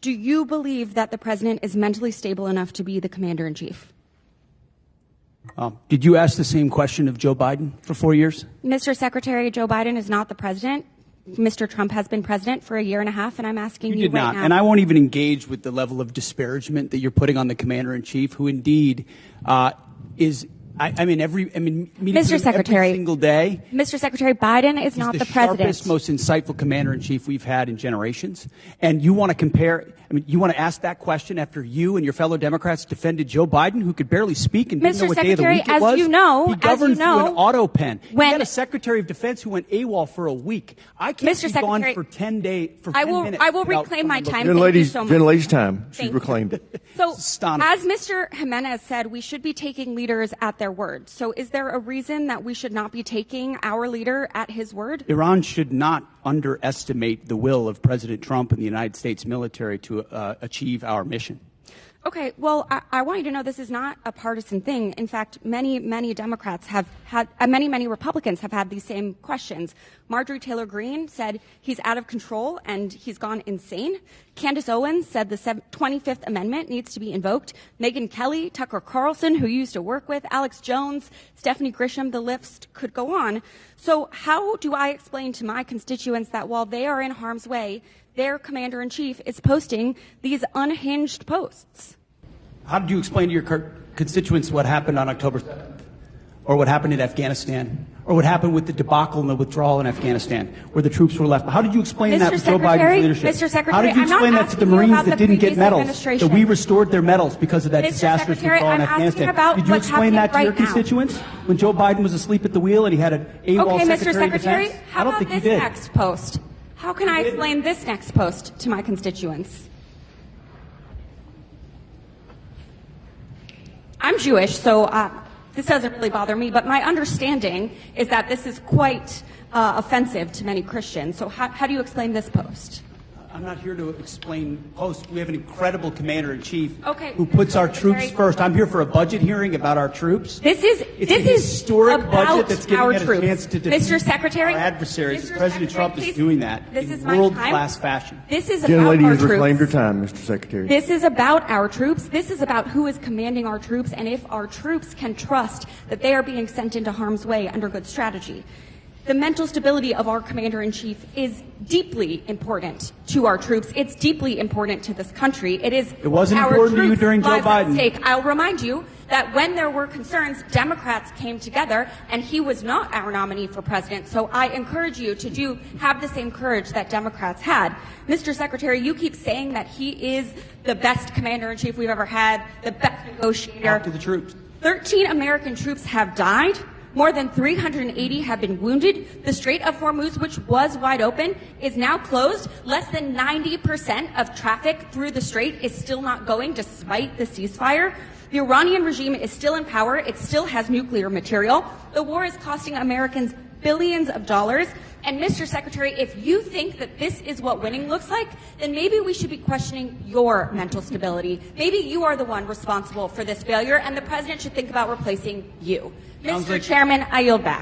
Do you believe that the president is mentally stable enough to be the commander-in-chief? Did you ask the same question of Joe Biden for 4 years? Mr. Secretary, Joe Biden is not the president. Mr. Trump has been president for a year and a half, and I'm asking you did right not. now. And I won't even engage with the level of disparagement that you're putting on the commander-in-chief, who indeed is. Mr. Secretary, every single day. Mr. Secretary, Biden is not the president. Sharpest, most insightful commander-in-chief we've had in generations. And you want to compare? You want to ask that question after you and your fellow Democrats defended Joe Biden, who could barely speak and didn't know what day of the week it was? As you know, he governed through an auto pen. He had a Secretary of Defense who went AWOL for a week. I can't be gone for 10 days. For 10 minutes. I will reclaim my time. Thank you so much. Genlady's time. She reclaimed it. So, as Mr. Jimenez said, we should be taking leaders at their word. So, is there a reason that we should not be taking our leader at his word? Iran should not underestimate the will of President Trump and the United States military to achieve our mission. Okay, well, I want you to know this is not a partisan thing. In fact, many Democrats have had, many Republicans have had these same questions. Marjorie Taylor Greene said he's out of control and he's gone insane. Candace Owens said the 25th Amendment needs to be invoked. Megyn Kelly, Tucker Carlson, who you used to work with, Alex Jones, Stephanie Grisham, the list could go on. So how do I explain to my constituents that while they are in harm's way, their commander-in-chief is posting these unhinged posts? How did you explain to your constituents what happened on October 7th? Or what happened in Afghanistan? Or what happened with the debacle and the withdrawal in Afghanistan, where the troops were left? How did you explain that with Joe Biden's leadership? Mr. Secretary, how did you explain that to the Marines that didn't get medals? That we restored their medals because of that disastrous withdrawal in Afghanistan. Did you explain that to your constituents when Joe Biden was asleep at the wheel and he had an AWOL Secretary of Defense? How about this next post? How can I explain this next post to my constituents? I'm Jewish, so this doesn't really bother me, but my understanding is that this is quite offensive to many Christians. So how do you explain this post? I'm not here to explain posts. We have an incredible commander-in-chief who puts our troops first. I'm here for a budget hearing about our troops. This is historic budget that's giving us a chance to defeat Mr. Secretary, our adversaries. President Trump is doing that in world-class fashion. This is about our troops. Has reclaimed her time, Mr. Secretary. This is about our troops. This is about who is commanding our troops and if our troops can trust that they are being sent into harm's way under good strategy. The mental stability of our commander-in-chief is deeply important to our troops. It's deeply important to this country. It wasn't important to you during Joe Biden. I'll remind you that when there were concerns, Democrats came together, and he was not our nominee for president. So I encourage you to have the same courage that Democrats had. Mr. Secretary, you keep saying that he is the best commander-in-chief we've ever had, the best negotiator. Talk to the troops. 13 American troops have died. More than 380 have been wounded. The Strait of Hormuz, which was wide open, is now closed. Less than 90% of traffic through the strait is still not going despite the ceasefire. The Iranian regime is still in power. It still has nuclear material. The war is costing Americans billions of dollars. And Mr. Secretary, if you think that this is what winning looks like, then maybe we should be questioning your mental stability. Maybe you are the one responsible for this failure, and the president should think about replacing you. Mr. Chairman, I yield back.